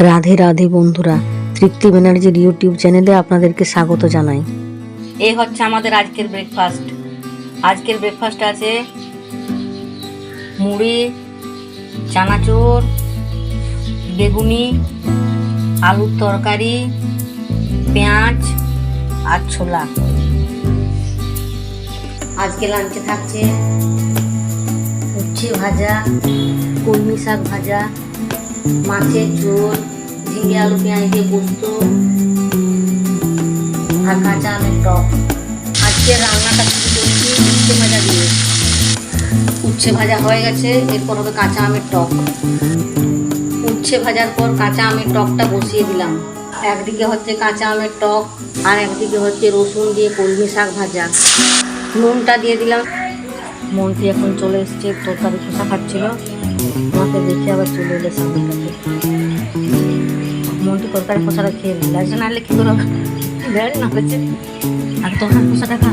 রাধে রাধে বন্ধুরা, তৃপ্তি ব্যানার্জির ইউটিউব চ্যানেলে আপনাদেরকে স্বাগত জানাই। এই হচ্ছে আমাদের আজকের ব্রেকফাস্ট। আজকের ব্রেকফাস্ট আছে মুড়ি, চানাচুর, বেগুনি, আলুর তরকারি, পেঁয়াজ আর ছোলা। আজকে লাঞ্চে থাকছে উচ্ছে ভাজা, কলমি শাক ভাজা, মাছের ঝোল, ঝিঙে আলু পেঁয়াজ দিয়ে পোস্ত আর কাঁচা আমের টক। আজকে রান্নাটা শুরু করছি উচ্ছে ভাজা দিয়ে। উচ্ছে ভাজা হয়ে গেছে, এরপর হবে কাঁচা আমের টক। উচ্ছে ভাজার পর কাঁচা আমের টকটা বসিয়ে দিলাম। একদিকে হচ্ছে কাঁচা আমের টক আর একদিকে হচ্ছে রসুন দিয়ে কলমি শাক ভাজা। নুনটা দিয়ে দিলাম। মন্ত্রী এখন চলে এসছে, তরকারি খোসা খাচ্ছিল, আমাকে দেখে আবার চলে এলে সামনের কাছে। মন্ত্রী তরকারি খোসাটা খেয়ে লাগছে, না হলে কি করে দেয় না হচ্ছে। আর তরকারি খোসাটা খা।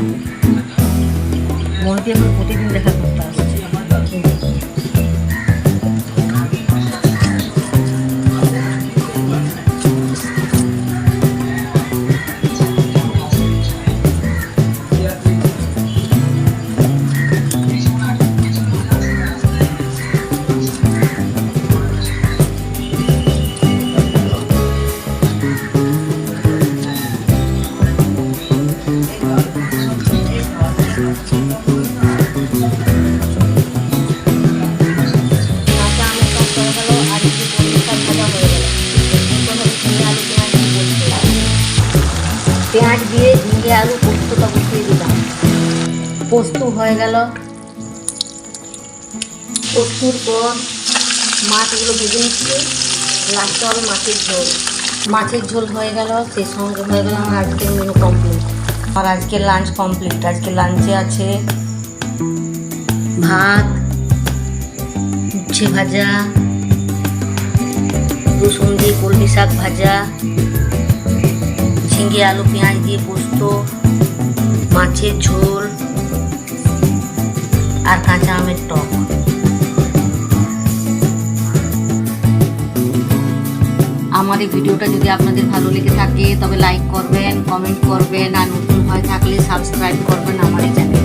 মন্ত্রী এখন প্রতিদিন দেখা করতে আসছে। পেঁয়াজ দিয়ে ঝিঙে আলু পোস্তটা বসিয়ে দিলাম। পোস্ত হয়ে গেল। পোস্তর পর মাছগুলো ভেজে নিচ্ছি। লাস্টে হবে মাছের ঝোল। মাছের ঝোল হয়ে গেল, সেই সঙ্গে হয়ে গেল আমার আজকের মেনু কমপ্লিট। আর আজকের লাঞ্চ কমপ্লিট। আজকে লাঞ্চে আছে ভাত, উচ্ছে ভাজা, রসুন দিয়ে কলমি শাক ভাজা, ঝিঙে আলু পেঁয়াজ দিয়ে পোস্ত, মাছের ঝোল আর কাঁচা আমের টক। আমার এই ভিডিওটা যদি আপনাদের ভালো লেগে থাকে তবে লাইক করবেন, কমেন্ট করবেন আর নতুন হয়ে থাকলে সাবস্ক্রাইব করবেন আমার এই চ্যানেল।